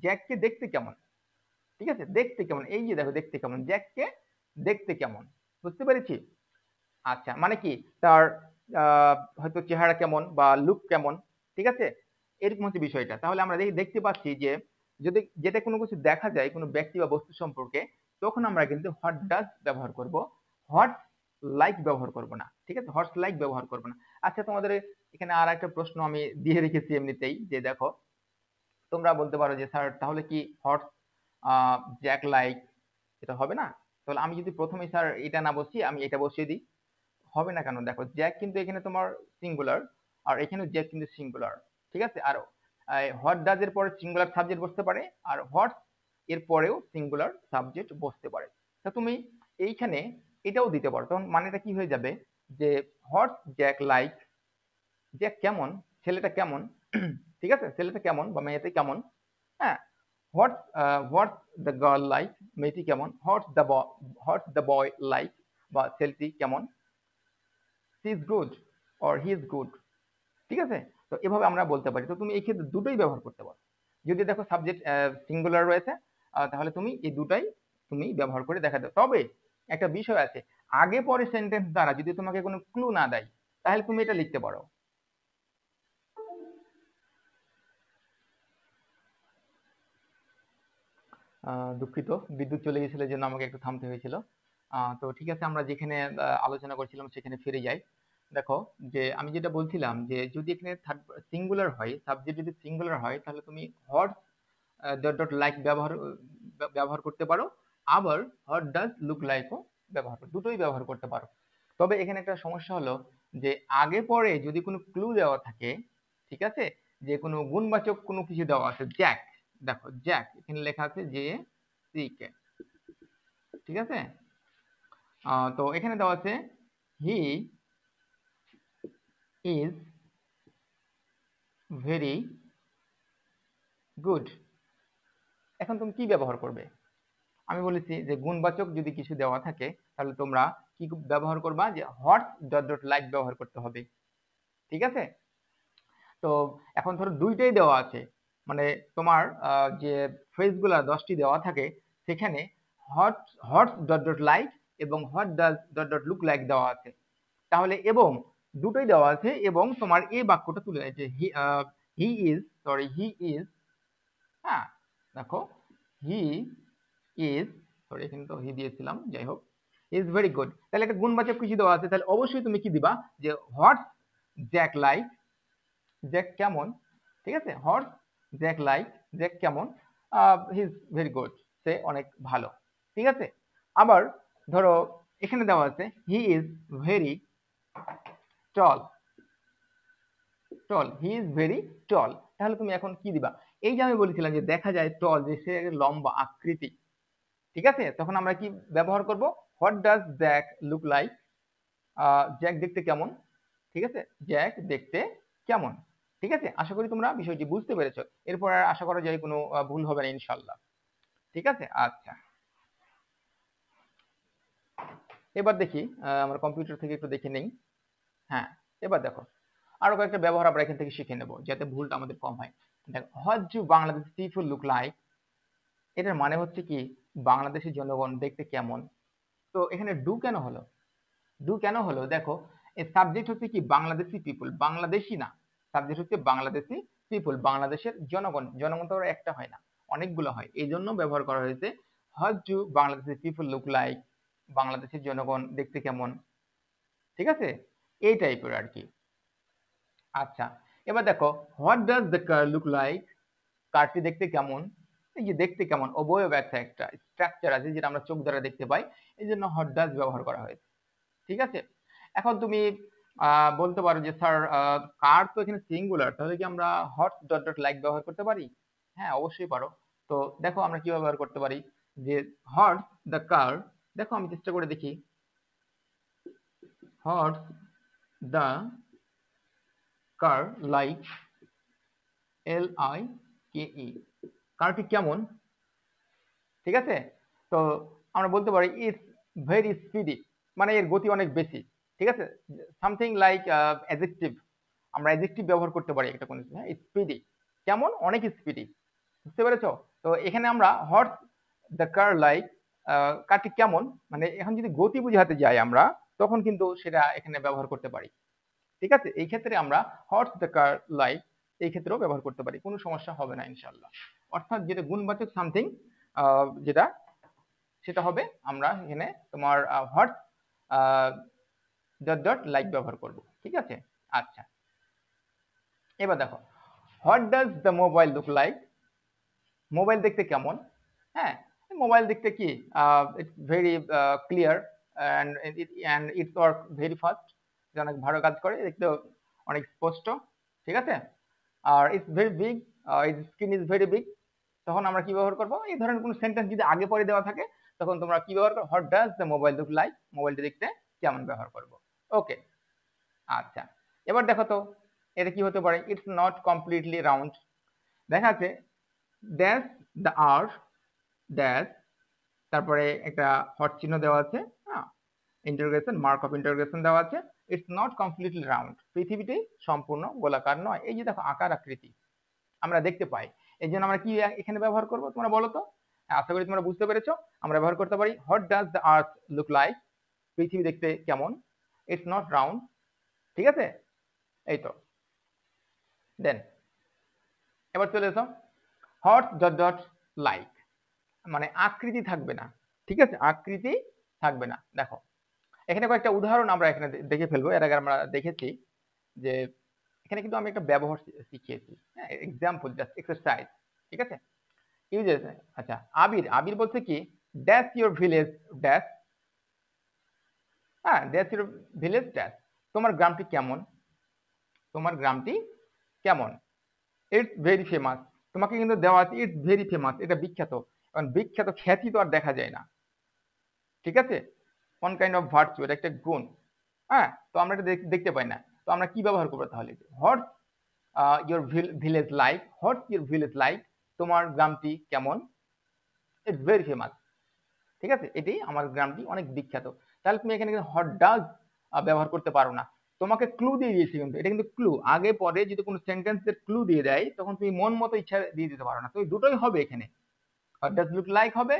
[SPEAKER 1] জ্যাককে দেখতে কেমন, ঠিক আছে, দেখতে কেমন, এই যে দেখো দেখতে কেমন, জ্যাককে দেখতে কেমন, বুঝতে পেরেছি। আচ্ছা, মানে কি তার হয়তো চেহারা কেমন বা লুক কেমন, ঠিক আছে, এরকম হচ্ছে বিষয়টা। তাহলে আমরা দেখতে পাচ্ছি যে যদি যেটা কোনো কিছু দেখা যায় কোনো ব্যক্তি বা বস্তু সম্পর্কে, তখন আমরা কিন্তু হোয়াট ডাজ ব্যবহার করব, হোয়াট লাইক ব্যবহার করব না, ঠিক আছে, হোয়াটস লাইক ব্যবহার করব না। আচ্ছা, তোমাদের এখানে আর একটা প্রশ্ন আমি দিয়ে রেখেছি এমনিতেই, যে দেখো তোমরা বলতে পারো যে স্যার তাহলে কি হোয়াটস জ্যাক লাইক, এটা হবে না? তাহলে আমি যদি প্রথমে স্যার এটা না বসিয়ে আমি এটা বসিয়ে দিই, হবে না কেন? দেখো জ্যাক কিন্তু এখানে তোমার সিঙ্গুলার, আর এখানে জ্যাক কিন্তু সিঙ্গুলার, ঠিক আছে, আর হোয়াট ডাজ এর পরে সিঙ্গুলার সাবজেক্ট বসতে পারে, আর হোয়াটস এর পরেও সিঙ্গুলার সাবজেক্ট বসতে পারে। তা তুমি এইখানে এটাও দিতে পারো, তখন মানেটা কি হয়ে যাবে, যে হোয়াটস জ্যাক লাইক, জ্যাক কেমন, ছেলেটা কেমন, ঠিক আছে, ছেলেটা কেমন বা মেয়েটা কেমন, হ্যাঁ, হোয়াটস দ্য গার্ল লাইক, মেয়েটি কেমন, হোয়াটস দ্য বয় লাইক, বা ছেলেটি কেমন, she is good or he is good, ঠিক আছে। তো এভাবে আমরা বলতে পারি। তো তুমি এই ক্ষেত্রে দুটোই ব্যবহার করতে পারো। যদি দেখো সাবজেক্ট সিঙ্গুলার রয়েছে, তাহলে তুমি এই দুটাই তুমি ব্যবহার করে দেখা দাও। তবে একটা বিষয় আছে, আগে পরে সেন্টেন্স দ্বারা যদি তোমাকে কোনো ক্লু না দেয়, তাহলে তুমি এটা লিখতে পারো। দুঃখিত, বিদ্যুৎ চলে গেছিল জন্য আমাকে একটু থামতে হয়েছিল। তো ঠিক আছে, আমরা যেখানে আলোচনা করছিলাম সেখানে ফিরে যাই। দেখো, যে আমি যেটা বলছিলাম, যে যদি এখানে সিঙ্গুলার হয়, সাবজেক্ট যদি সিঙ্গুলার হয়, তাহলে তুমি হোয়াটস ডট ডট লাইক ব্যবহার করতে পারো, আবার হোয়াট ডাজ লুক লাইকও দুটোই ব্যবহার করতে পারো। তবে এখানে একটা সমস্যা হলো, যে আগে পরে যদি কোনো ক্লু দেওয়া থাকে, ঠিক আছে, যে কোনো গুণবাচক কোনো কিছু দেওয়া আছে, জ্যাক, দেখো জ্যাক এখানে লেখা আছে জে সি কে, ঠিক আছে, তো এখানে দেওয়া আছে হি ইজ ভেরি গুড। এখন তুমি কি ব্যবহার করবে? আমি বলেছি যে গুণবাচক যদি কিছু দেওয়া থাকে, তাহলে তোমরা কি ব্যবহার করবা, যে হোয়াটস ডট ডট লাইক ব্যবহার করতে হবে, ঠিক আছে। তো এখন ধরো দুইটাই দেওয়া আছে, মানে তোমার যে ফ্রেজগুলো 10টি দেওয়া থাকে সেখানে হট হটস ডট ডট লাইক এবং what does dot dot look like দেওয়া আছে। তাহলে এবং দুটোই দেওয়া আছে এবং তোমার এই বাক্যটা তুলে যে হি ইজ, হ্যাঁ দেখো হি ইজ, সরি এখানে তো হি দিয়েছিলাম, যাই হোক, ইজ ভেরি গুড। তাহলে একটা গুণবাচক কিছু দেওয়া আছে, তাহলে অবশ্যই তুমি কি দিবা যে হোয়াটস জ্যাক লাইক, জ্যাক কেমন, ঠিক আছে, হোয়াটস জ্যাক লাইক, জ্যাক কেমন, হি ইজ ভেরি গুড, সে অনেক ভালো, ঠিক আছে। আবার ধরো এখানে দেওয়া আছে he is very tall, tall, he is very tall, তাহলে তুমি এখন কি দিবা? এই যে আমি বলেছিলাম যে দেখা যায় টল, যে সে লম্বা আকৃতি, ঠিক আছে, তখন আমরা কি ব্যবহার করব? What does Jack look like, Jack দেখতে কেমন, ঠিক আছে, জ্যাক দেখতে কেমন, ঠিক আছে। আশা করি তোমরা বিষয়টি বুঝতে পেরেছো। এরপর আর আশা করা যায় কোনো ভুল হবে না ইনশাল্লাহ, ঠিক আছে। আচ্ছা, এবার দেখি আমরা কম্পিউটার থেকে একটু দেখে নেই। হ্যাঁ, এবার দেখো আরো কয়েকটা ব্যবহার আমরা এখান থেকে শিখে নেব যাতে ভুলটা আমাদের কম হয়। দেখো what do Bangladesh people look like, এটার মানে হচ্ছে কি বাংলাদেশের জনগণ দেখতে কেমন। তো এখানে ডু কেন হলো? ডু কেন হলো দেখো, এই সাবজেক্ট হচ্ছে কি বাংলাদেশি পিপল, বাংলাদেশি না, সাবজেক্ট হচ্ছে বাংলাদেশি পিপল, বাংলাদেশের জনগণ, জনগণ তো একটা হয় না, অনেকগুলো হয়, এই জন্য ব্যবহার করা হয়েছে what do Bangladeshi people look like, বাংলাদেশের জনগণ দেখতে কেমন, ঠিক আছে, এই টাইপের আর কি। আচ্ছা, এবার দেখো what does the car look like, কারটি দেখতে কেমন, এই যে দেখতে কেমন অবয়ব একটা স্ট্রাকচার আছে যেটা আমরা চোখ দ্বারা দেখতে পাই, এই জন্য হোয়াট ডাজ ব্যবহার করা হয়েছে, ঠিক আছে। এখন তুমি বলতে পারো যে স্যার কার তো এখানে সিঙ্গুলার, তাহলে কি আমরা হট ডট ডট লাইক ব্যবহার করতে পারি? হ্যাঁ অবশ্যই পারো। তো দেখো আমরা কি ব্যবহার করতে পারি, যে হট দ্য কার, দেখো আমি চেষ্টা করে দেখি, hot the car like, LIKE, কারটি কেমন, ঠিক আছে। তো আমরা বলতে পারি ইটস ভেরি স্পিডি, মানে এর গতি অনেক বেশি, ঠিক আছে। সামথিং লাইক অ্যাডজেক্টিভ, আমরা অ্যাডজেক্টিভ ব্যবহার করতে পারি একটা কোনো, হ্যাঁ স্পিডি, কেমন, অনেক স্পিডি, বুঝতে পেরেছো? তো এখানে আমরা হট দ্য কার লাইক, কারটি কেমন, মানে এখন যদি গতি বুঝাতে যাই আমরা তখন কিন্তু সেটা এখানে ব্যবহার করতে পারি, ঠিক আছে। এই ক্ষেত্রে আমরা হট দ্য কার লাইক এই ক্ষেত্রেও ব্যবহার করতে পারি, কোনো সমস্যা হবে না ইনশাল্লাহ। অর্থাৎ যেটা গুণবাচক সামথিং যেটা, সেটা হবে আমরা এখানে তোমার হোয়াট ডট ডট লাইক ব্যবহার করব, ঠিক আছে। আচ্ছা, এবার দেখো what does the mobile look like, mobile দেখতে কেমন, হ্যাঁ মোবাইল দেখতে কি it's very clear and it's work very fast, অনেক ভালো কাজ করে, দেখতে অনেক স্পষ্ট, ঠিক আছে। আর it's very big, it's screen is very big, তখন আমরা কি ব্যবহার করব? এই ধরনের কোনো সেন্টেন্স যদি আগে পরে দেওয়া থাকে তখন তোমরা কি ব্যবহার করো? What does the mobile look like, মোবাইলটি দেখতে কেমন ব্যবহার করব। ওকে, আচ্ছা, এবার দেখো তো এটা কি হতে পারে? ইটস নট কমপ্লিটলি রাউন্ড, দেখা আছে ড্যাশ দ্য আর্থ ড্যাশ, তারপরে একটা হট চিহ্ন দেওয়া আছে, হ্যাঁ ইন্টারোগেশন, মার্ক অফ ইন্টারোগেশন দেওয়া আছে, ইটস নট কমপ্লিটলি রাউন্ড, পৃথিবীটি সম্পূর্ণ গোলাকার নয়। এই যে দেখো আকার আকৃতি আমরা দেখতে পাই, এই জন্য আমরা কি এখানে ব্যবহার করব তোমরা বলো তো? আশা করি তোমরা বুঝতে পেরেছো। আমরা ব্যবহার করতে পারি what does the earth look like, পৃথিবী দেখতে কেমন, ইটস নট রাউন্ড, ঠিক আছে। এই তো, দেন এবার চলে এসো হোয়াট ডট ডট লাইক, মানে আকৃতি থাকবে না, ঠিক আছে, আকৃতি থাকবে না। দেখো এখানে কয়েকটা উদাহরণ আমরা এখানে দেখে ফেলবো, এর আগে আমরা দেখেছি যে এখানে কিন্তু আমি একটা ব্যবহার শিখিয়েছি, হ্যাঁ এক্সাম্পল, জাস্ট এক্সারসাইজ, ঠিক আছে। ইউজেস, আচ্ছা আবির, আবির বলছে কি ড্যাশ ইউর ভিলেজ ড্যাশ, হ্যাঁ ড্যাশ ইউর ভিলেজ ড্যাশ, তোমার গ্রামটি কেমন, তোমার গ্রামটি কেমন, ইটস ভেরি ফেমাস, তোমাকে কিন্তু দেওয়া আছে ইটস ভেরি ফেমাস, এটা বিখ্যাত, কারণ বিখ্যাত খ্যাতি তো আর দেখা যায় না, ঠিক আছে, ওয়ান কাইন্ড অফ ভার্চু, এটা একটা গুণ, হ্যাঁ তো আমরা এটা দেখতে পাই না, তো আমরা কি ব্যবহার করবো তাহলে? What's your village like, what's your village like, তোমার গ্রামটি কেমন, ইটস ভেরি ফেমাস, ঠিক আছে, এটি আমার গ্রামটি অনেক বিখ্যাত। তাহলে তুমি এখানে হোয়াট ডাজ ব্যবহার করতে পারো না, তোমাকে ক্লু দিয়ে দিয়েছি, কিন্তু এটা কিন্তু ক্লু। আগে পরে যদি কোনো সেন্টেন্সের ক্লু দিয়ে দেয় তখন তুমি মন মতো ইচ্ছা দিয়ে দিতে পারো না, তুমি দুটোই হবে এখানে। হোয়াট ডাজ লুক লাইক হবে,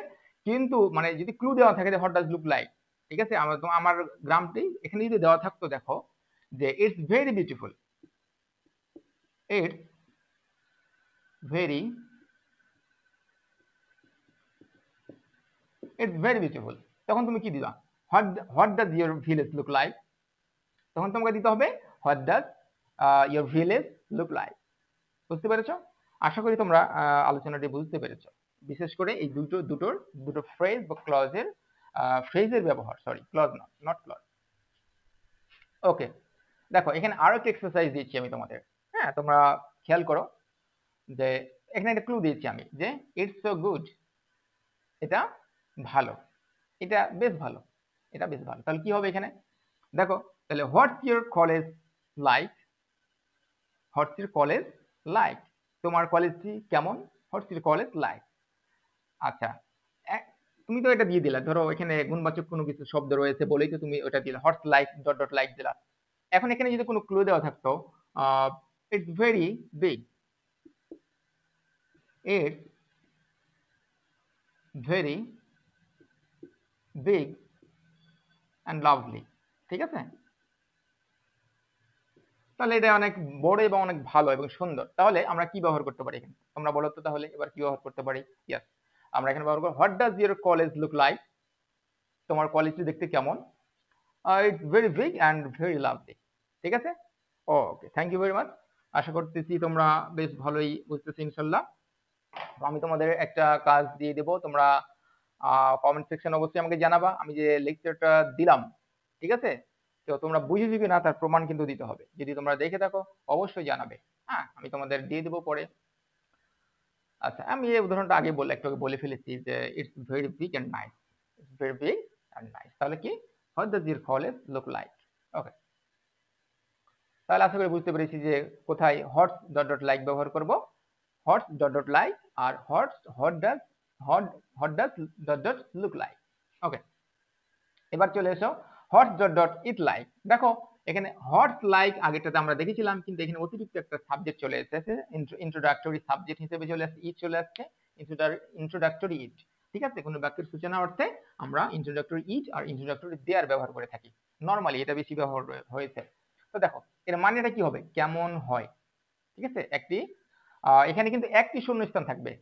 [SPEAKER 1] কিন্তু মানে যদি ক্লু দেওয়া থাকে যে হোয়াট ডাজ লুক লাইক, ঠিক আছে, আমার গ্রামটি এখানে যদি দেওয়া থাকতো, দেখো যে it's very beautiful, it's very it's very beautiful, তখন তুমি কি দিবা? What does your village look like, তখন তোমাকে দিতে হবে what does your village look like. বুঝতে পেরেছো? আশা করি তোমরা আলোচনাটি বুঝতে পেরেছো, বিশেষ করে এই দুটো ফ্রেজ বা ক্লজের ফ্রেজের ব্যবহার, সরি ক্লজ নট ক্লজ। ওকে, দেখো এখানে আরো একটা এক্সারসাইজ দিচ্ছি আমি তোমাদের। হ্যাঁ, তোমরা খেয়াল করো যে এখানে একটা ক্লু দিয়েছি আমি যে ইটস সো গুড, এটা ভালো, এটা বেশ ভালো, এটা বেশ ভালো। তাহলে কি হবে এখানে? দেখো তাহলে what's your college like, what's your college like, তোমার কলেজটি কেমন, হোয়াটস ইউর কলেজ লাইক। আচ্ছা, তুমি তো এটা দিয়ে দিলা, ধরো এখানে গুণবাচক কোনো কিছু শব্দ রয়েছে বলেই তো তুমি ওটা দিলা, হোয়াটস লাইক ডট ডট লাইক দিলা। এখন এখানে যদি কোনো ক্লু দেওয়া থাকতো, it's very big, it's very big and lovely, ঠিক আছে, তাহলে এটা অনেক বড় এবং অনেক ভালো এবং সুন্দর। তাহলে আমরা কি ব্যবহার করতে পারি এখানে, তোমরা বলো তো তাহলে এবার কি ব্যবহার করতে পারি? ইয়েস, আমরা এখানে ব্যবহার করব what does your college look like, তোমার কলেজটি দেখতে কেমন, it's very big and very lovely, ঠিক আছে। ওকে, থ্যাংক ইউ ভেরি মাচ। আশা করতেছি তোমরা বেশ ভালোই বুঝতেছি ইনশাল্লাহ। তো আমি তোমাদের একটা কাজ দিয়ে দেবো, তোমরা কমেন্ট সেকশন অবশ্যই আমাকে জানাবা আমি যে লেকচারটা দিলাম, ঠিক আছে, তো তোমরা বুঝেছো কি না তার প্রমাণ কিন্তু দিতে হবে। যদি তোমরা দেখে থাকো অবশ্যই জানাবে, হ্যাঁ, আমি তোমাদের দিয়ে দেবো পরে। আচ্ছা, আমি এই উদাহরণটা আগে একটু আগে বলে ফেলেছি যে it's very big and nice, it's very big and nice, তাহলে কি what does your college look like. Okay, তাহলে আশা করি বুঝতে পেরেছি যে কোথায় হটস ডট ডট লাইক ব্যবহার করব, হটস ডট ডট লাইক আর what does dot dot look like. Okay, এবার চলে এসো what's dot dot it like. দেখো এখানে হটস লাইক আগেরটাতে আমরা দেখেছিলাম, কিন্তু এখানে অতিরিক্ত একটা সাবজেক্ট চলে এসেছে, ইন্ট্রোডাক্টরি সাবজেক্ট হিসেবে চলে আসছে, ইট চলে আসছে, ইন্ট্রোডাক্টরি ইট, ঠিক আছে। কোনো বাক্যের সূচনা অর্থে আমরা ইন্ট্রোডাক্টরি ইট আর ইন্ট্রোডাক্টরি দেয়ার ব্যবহার করে থাকি, নর্মালি এটা বেশি ব্যবহার হয়েছে। তো দেখো এর মানেটা কি হবে, কেমন হয়, ঠিক আছে। এখানে কিন্তু একটি শূন্যস্থান থাকবে,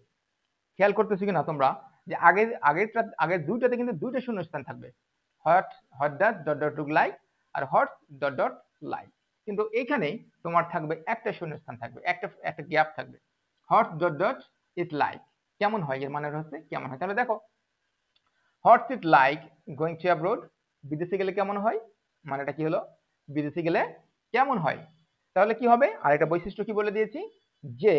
[SPEAKER 1] খেয়াল করতেছো কিনা তোমরা যে আগের দুইটাতে কিন্তু দুইটা শূন্যস্থান থাকবে, what does dot dot look like আর হোয়াট ডট ডট লাইক, কিন্তু এখানে তোমার থাকবে একটা শূন্যস্থান থাকবে, একটা গ্যাপ থাকবে, what dot dot it like, কেমন হয়, এর মানে হচ্ছে কেমন হয়। তাহলে দেখো what's it like going to abroad, বিদেশে গেলে কেমন হয়, মানেটা কি হলো, বিদেশে গেলে কেমন হয়। তাহলে কি হবে, আর একটা বৈশিষ্ট্য কি বলে দিয়েছি যে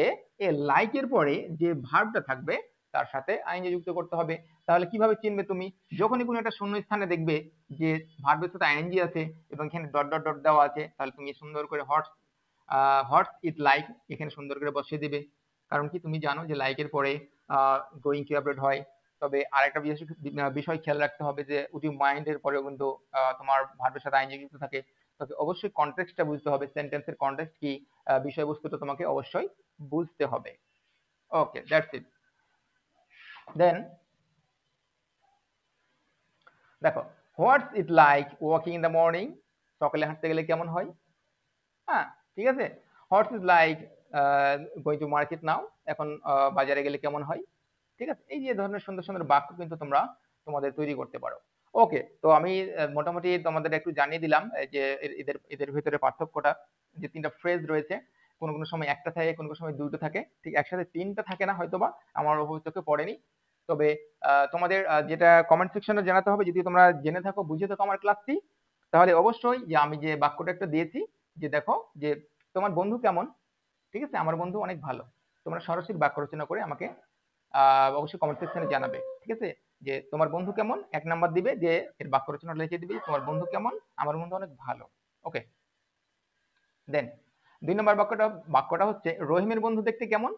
[SPEAKER 1] এ লাইকের পরে যে ভার্বটা থাকবে তার সাথে আইএনজি যুক্ত করতে হবে। তাহলে কিভাবে চিনবে তুমি, যখনই কোনো একটা শূন্য স্থানে দেখবে যে ভার্বের সাথে আইএনজি আছে এবং এখানে ডট ডট ডট দেওয়া আছে, তাহলে তুমি সুন্দর করে হোয়াটস ইট লাইক এখানে সুন্দর করে বসিয়ে দিবে। কারণ কি, তুমি জানো যে লাইকের পরে গোয়িং টু অ্যাব্রোড হয়। তবে আরেকটা বিষয় খেয়াল রাখতে হবে যে উড ইউ মাইন্ড এর পরেও কিন্তু তোমার ভার্বের সাথে আইএনজি যুক্ত থাকে, তবে অবশ্যই কনটেক্সটটা বুঝতে হবে, সেন্টেন্সের কনটেক্সট কি, বিষয়বস্তুটা তোমাকে অবশ্যই বুঝতে হবে। ওকে, দ্যাটস ইট। দেন দেখো what's it like walking in the morning, সকালে হাঁটতে গেলে কেমন হয়, হ্যাঁ, ঠিক আছে। What's it like going to market now, এখন বাজারে গেলে কেমন হয়, ঠিক আছে। এই যে ধরনের সুন্দর সুন্দর বাক্য কিন্তু তোমরা তোমাদের তৈরি করতে পারো। ওকে, তো আমি মোটামুটি তোমাদের একটু জানিয়ে দিলাম যে এদের এদের ভিতরে পার্থক্যটা, যে তিনটা ফ্রেজ রয়েছে, কোনো কোনো সময় একটা থাকে, কোনো কোনো সময় দুটো থাকে, ঠিক একসাথে তিনটা থাকে না হয়তোবা, আমার চোখে পড়েনি। তবে তোমাদের যেটা কমেন্ট সেকশনে জানাতে হবে, যদি তোমরা জেনে থাকো বুঝে থাকো আমার ক্লাসটি, তাহলে অবশ্যই যে আমি যে বাক্যটা একটা দিয়েছি যে দেখো যে তোমার বন্ধু কেমন, ঠিক আছে, আমার বন্ধু অনেক ভালো, তোমরা সরাসরি বাক্য রচনা করে আমাকে অবশ্যই কমেন্ট সেকশনে জানাবে, ঠিক আছে, যে তোমার বন্ধু কেমন, 1 নাম্বার দিবে যে এর বাক্য রচনা লিখে দিবে তোমার বন্ধু কেমন, আমার বন্ধু অনেক ভালো। ওকে, দেন 2 নম্বর বাক্যটা হচ্ছে রহিমের বন্ধু দেখতে কেমন,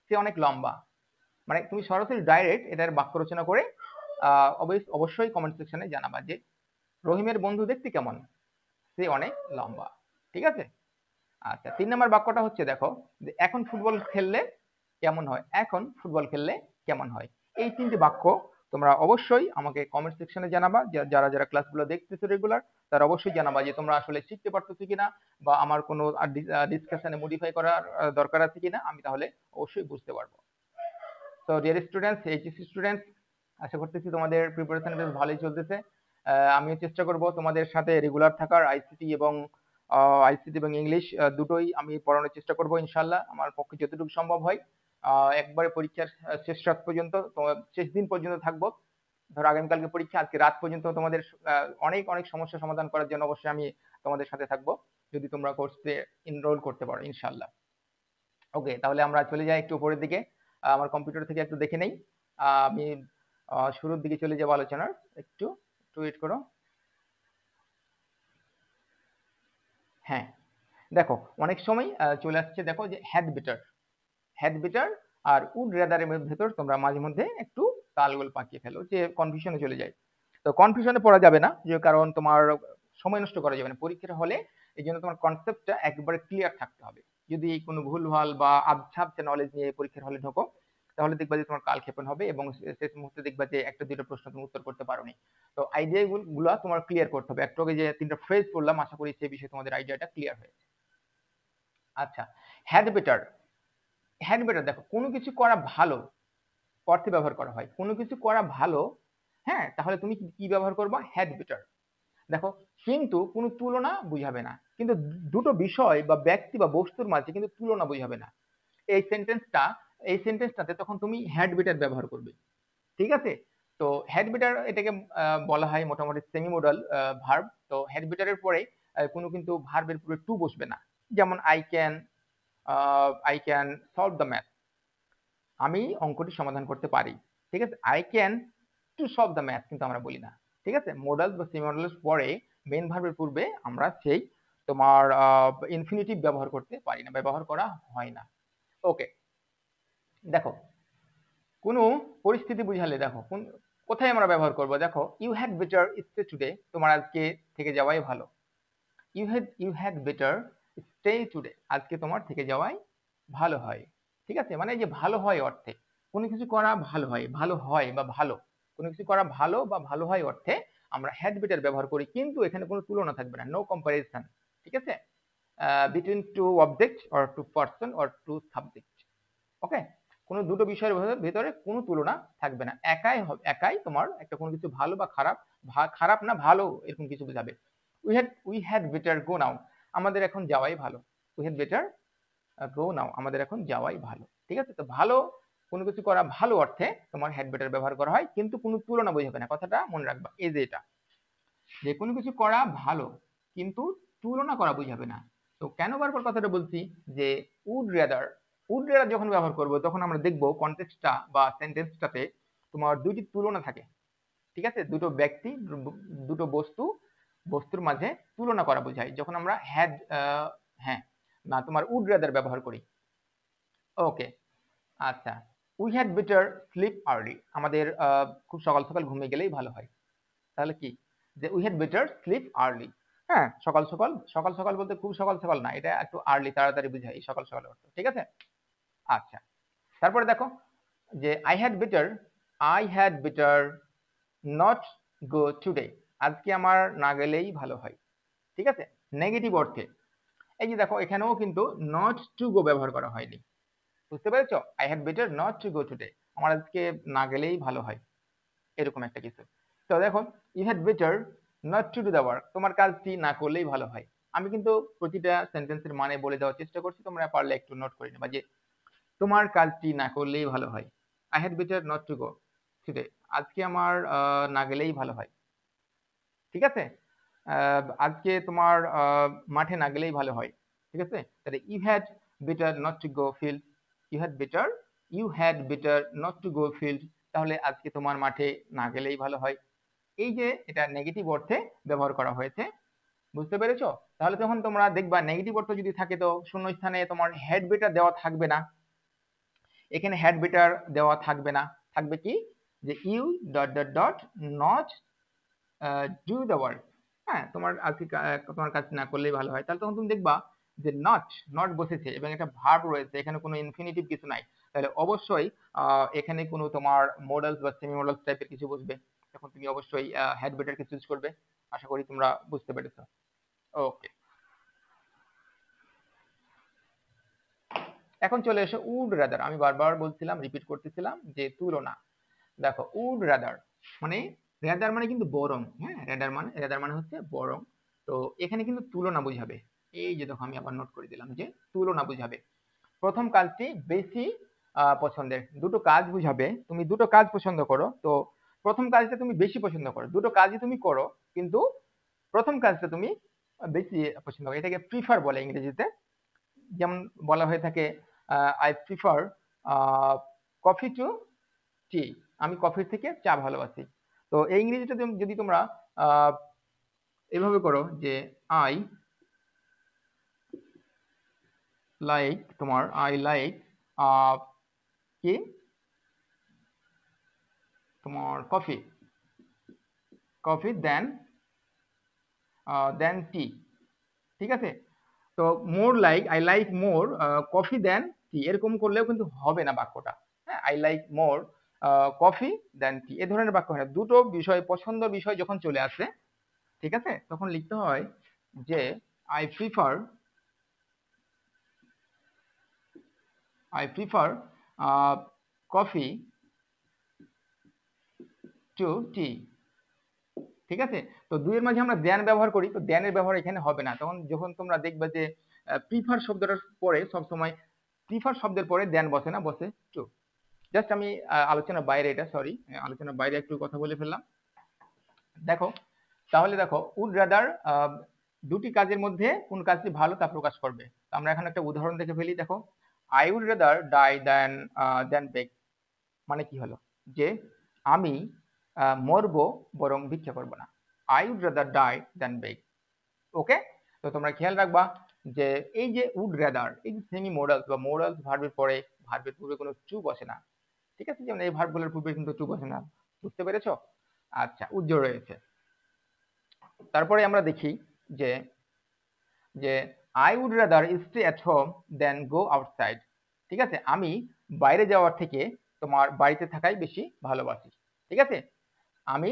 [SPEAKER 1] সে অনেক লম্বা। মানে তুমি সরাসরি ডাইরেক্ট এটার বাক্য রচনা করে অবশ্যই কমেন্ট সেকশনে জানাবা যে রহিমের বন্ধু দেখতে কেমন, চেয়ে অনেক লম্বা। ঠিক আছে? আচ্ছা, 3 নম্বর বাক্যটা হচ্ছে দেখো যে এখন ফুটবল খেললে কেমন হয়, এখন ফুটবল খেললে কেমন হয়। এই 3টি বাক্য তোমরা অবশ্যই আমাকে কমেন্ট সেকশনে জানাবা, যারা যারা ক্লাসগুলো দেখতেছো রেগুলার তারা অবশ্যই জানাবা যে তোমরা আসলে শিখতে পারতেছো কিনা, বা আমার কোনো ডিসকাশনে মডিফাই করার দরকার আছে কিনা, আমি তাহলে অবশ্যই বুঝতে পারবো। তো ডিয়ার স্টুডেন্টস, এইচএসসি স্টুডেন্টস, আশা করতেছি তোমাদের প্রিপারেশন বেশ ভালোই চলতেছে। আমিও চেষ্টা করব তোমাদের সাথে রেগুলার থাকার। আইসিটি এবং ইংলিশ দুটোই আমি পড়ানোর চেষ্টা করব ইনশাল্লাহ, আমার পক্ষে যতটুকু সম্ভব হয়। একবারে পরীক্ষার শেষ রাত পর্যন্ত, শেষ দিন পর্যন্ত থাকবো। ধরো আগামীকালকে পরীক্ষা, আজকে রাত পর্যন্ত তোমাদের অনেক অনেক সমস্যা সমাধান করার জন্য অবশ্যই আমি তোমাদের সাথে থাকবো, যদি তোমরা কোর্সে এনরোল করতে পারো ইনশাল্লাহ। ওকে, তাহলে আমরা চলে যাই একটু উপরের দিকে। আমার কম্পিউটার থেকে একটু দেখে নেই। আমি শুরুর দিকে চলে যাবো আলোচনার। একটু একটু ওয়েট করো। হ্যাঁ, দেখো অনেক সময় চলে আসছে, দেখো যে হ্যাড বেটার আর উড রেদারের ভেতর তোমরা মাঝে মধ্যে একটু তালগোল পাকিয়ে ফেলো, যে কনফিউশনে চলে যায়। তো কনফিউশনে পড়া যাবে না, যে কারণ তোমার সময় নষ্ট করা যাবে না পরীক্ষার হলে। এই জন্য তোমার কনসেপ্টটা একবারে ক্লিয়ার থাকতে হবে। যদি কোনো ভুলভাল বা আবছা নলেজ নিয়ে পরীক্ষার হলে ঢোকো, তাহলে দেখবা যে তোমার কালক্ষেপণ হবে এবং শেষ মুহূর্তে দেখবা যে একটা দুটো প্রশ্ন তুমি উত্তর করতে পারোনি। তো আইডিয়া গুলো তোমার ক্লিয়ার করতে হবে। একটু আগে যে 3টা ফ্রেজ বললাম, আশা করি সেই বিষয়ে তোমাদের আইডিয়াটা ক্লিয়ার হয়েছে। আচ্ছা, হ্যাড বেটার। হ্যাড বেটার দেখো, কোনো কিছু করা ভালো অর্থে ব্যবহার করা হয়। কোনো কিছু করা ভালো, হ্যাঁ, তাহলে তুমি কি ব্যবহার করবা? Had better. দেখো, কিন্তু কোনো তুলনা বুঝাবে না, কিন্তু দুটো বিষয় বা ব্যক্তি বা বস্তুর মাঝে কিন্তু তুলনা বুঝাবে না। এই সেন্টেন্সটা, এই সেন্টেন্সটাতে তখন তুমি হ্যাড বেটার ব্যবহার করবে। ঠিক আছে? তো হ্যাড বেটার এটাকে বলা হয় মোটামুটি সেমি মোডাল ভার্ব। তো হ্যাড বেটারের পরে কোনো কিন্তু ভার্বের পুরো টু বসবে না। যেমন I can solve the math, আমি অঙ্কটি সমাধান করতে পারি। ঠিক আছে? I can to solve the math কিন্তু আমরা বলি না। ঠিক আছে? মোডাল বা সেমি মোডালের পরে মেইন ভার্বের পূর্বে আমরা সেই তোমার ইনফিনিটিভ ব্যবহার করতে পারি না, ব্যবহার করা হয় না। ওকে, দেখো কোনো পরিস্থিতি বুঝালে দেখো কোথায় আমরা ব্যবহার করব। দেখো, you had better stay today, তোমার আজকে থেকে যাওয়াই ভালো। You had better stay today, আজকে তোমার থেকে যাওয়াই ভালো হয়। ঠিক আছে? মানে যে ভালো হয় অর্থে, কোনো কিছু করা ভালো হয়, ভালো হয় বা ভালো, কোনো কিছু করা ভালো বা ভালো হয় অর্থে আমরা হ্যাড বেটার ব্যবহার করি, কিন্তু এখানে কোনো তুলনা থাকবে না, নো কম্পারিজন। ঠিক আছে? Between two object or two person or two subject. Okay, কোনো দুটো বিষয়ের ভেতরে কোনো তুলনা থাকবে না, একাই তোমার একটা কোনো কিছু ভালো বা খারাপ, খারাপ না ভালো এরকম কিছু বোঝাবে। উই হ্যাড বেটার গো নাও, আমাদের এখন যাওয়াই ভালো। উই হ্যাড বেটার গো নাও, আমাদের এখন যাওয়াই ভালো। ঠিক আছে? তো ভালো, কোনো কিছু করা ভালো অর্থে তোমার হ্যাড বেটার ব্যবহার করা হয়, কিন্তু কোনো তুলনা বোঝাবে না, কথাটা মনে রাখবা। এই যে এটা, যে কোনো কিছু করা ভালো কিন্তু তুলনা করা বুঝাবে না। তো কেন বারবার কথাটা বলছি, যে উড রেদার যখন ব্যবহার করব, তখন আমরা দেখব কনটেক্সটটা বা সেন্টেন্সটাতে তোমার দুইটি তুলনা থাকে। ঠিক আছে? দুটো ব্যক্তি, দুটো বস্তুর মাঝে তুলনা করা বোঝায় যখন আমরা হ্যাঁ, না তোমার উড রেদার ব্যবহার করি। ওকে, আচ্ছা, we had better slip early, আমাদের খুব সকাল সকাল ঘুমিয়ে গেলেই ভালো হয়। তাহলে কি, যে we had better slip early. হ্যাঁ, সকাল সকাল, সকাল সকাল বলতে খুব সকাল সকাল না, এটা একটু আর্লি, তাড়াতাড়ি বুঝায় এই সকাল সকাল অর্থ। ঠিক আছে? আচ্ছা, তারপরে দেখো যে I had better not go today, আজকে আমার না গেলেই ভালো হয়। ঠিক আছে? নেগেটিভ অর্থে। এই যে দেখো, এখানেও কিন্তু নট টু গো ব্যবহার করা হয়নি। বুঝতে পেরেছো? I had better not to go today, আমার আজকে না গেলেই ভালো হয়, এরকম একটা কিছু। তো দেখো, you had better not to do the work, তোমার কাজটি না করলেই ভালো হয়। আমি কিন্তু প্রতিটা সেন্টেন্সের মানে বলে দেওয়ার চেষ্টা করছি, তোমরা পারলে একটু নোট করে নেবা যে তোমার কাজটি না করলেই ভালো হয়। I had better not to go today, আজকে আমার না গেলেই ভালো হয়। ঠিক আছে? আজকে তোমার মাঠে না গেলেই ভালো হয়। ঠিক আছে? তাহলে you had better not to go field, you had better you had better not to go field, তাহলে আজকে তোমার মাঠে না গেলেই ভালো হয়। এই যে এটা নেগেটিভ অর্থে ব্যবহার করা হয়েছে। বুঝতে পেরেছো? তাহলে তখন তোমরা দেখবা নেগেটিভ অর্থ যদি থাকে, তো শূন্য স্থানে তোমার হ্যাড বেটার দেওয়া থাকবে না, এখানে হ্যাড বেটার দেওয়া থাকবে না, থাকবে কি, যে U dot dot dot not do the work. হ্যাঁ, তোমার আজকে তোমার কাজ না করলেই ভালো হয়। তাহলে তখন তুমি দেখবা যে নট, নট বসেছে এবং একটা ভার্ব রয়েছে, এখানে কোনো ইনফিনিটিভ কিছু নাই। তাহলে অবশ্যই এখানে কোনো তোমার মডেলস বা সেমি মডেলস টাইপের কিছু বসবে। তখন তুমি অবশ্যই হ্যাড বেটারকে চুজ করবে। আশা করি তোমরা বুঝতে পেরেছো। ওকে, এখন চলে এসো উড রাদার। আমি বারবার বলছিলাম, রিপিট করতেছিলাম যে তুলনা। দেখো উড রাদার মানে, রাদার মানে কিন্তু বরং, হ্যাঁ, রাদার মানে হচ্ছে বরং। তো এখানে কিন্তু তুলনা বুঝাবে। এই যে দেখো, আমি আবার নোট করে দিলাম যে তুলনা বুঝাবে। প্রথম কাজটি বেশি পছন্দের, দুটো কাজ বুঝাবে। তুমি দুটো কাজ পছন্দ করো, তো প্রথম কাজটা তুমি বেশি পছন্দ করো। দুটো কাজই তুমি করো, কিন্তু প্রথম কাজটা তুমি বেশি পছন্দ করো। এটাকে প্রিফার বলে ইংরেজিতে। যেমন বলা হয়ে থাকে, আই প্রিফার কফি টু টি, আমি কফির থেকে চা ভালোবাসি। তো এই ইংরেজিটা যদি তোমরা আহ, এভাবে করো যে আই লাইক, তোমার আই লাইক কি, তোমার কফি, কফি দেন টি, ঠিক আছে। তো more like, I like more coffee than tea, এরকম করলেও কিন্তু হবে না বাক্যটা। হ্যাঁ, I like more coffee than tea, এ ধরনের বাক্য হয় না। দুটো বিষয়, পছন্দ বিষয় যখন চলে আসে, ঠিক আছে, তখন লিখতে হয় যে I prefer, I prefer coffee to tea, ঠিক আছে। তো দুইয়ের মাঝে আমরা দেন ব্যবহার করি, তো দেনের ব্যবহার এখানে হবে না। তখন যখন তোমরা দেখবে যে প্রিফার শব্দটার পরে সবসময়, প্রিফার শব্দের পরে দেন বসে না, বসে টু। জাস্ট আমি আলোচনার বাইরে, এটা সরি, আলোচনার বাইরে একটু কথা বলে ফেললাম। দেখো, তাহলে দেখো উড রাদার দুটি কাজের মধ্যে কোন কাজটি ভালো তা প্রকাশ করবে। তো আমরা এখন একটা উদাহরণ দেখে ফেলি। দেখো, আই উড রাদার ডাই দেন বেগ, মানে কি হলো যে আমি মরবো বরং ভিক্ষা করব না। আই উড রাদার ডাই দেন বেগ। ওকে, তো তোমরা খেয়াল রাখবা যে এই যে উড রাদার, এই যে সেমি মোডালস বা মোডালস ভার্বের পরে, ভার্বের পূর্বে কোনো টু বসে না, ঠিক আছে। যেমন এই ভার্বগুলোর পূর্বে কিন্তু টু বসে না, বুঝতে পেরেছো? আচ্ছা, উজ্জ্বল রয়েছে। তারপরে আমরা দেখি যে যে I would rather stay at home then go outside, ঠিক আছে। আমি বাইরে যাওয়ার থেকে তোমার বাড়িতে থাকাই বেশি ভালোবাসি, ঠিক আছে। আমি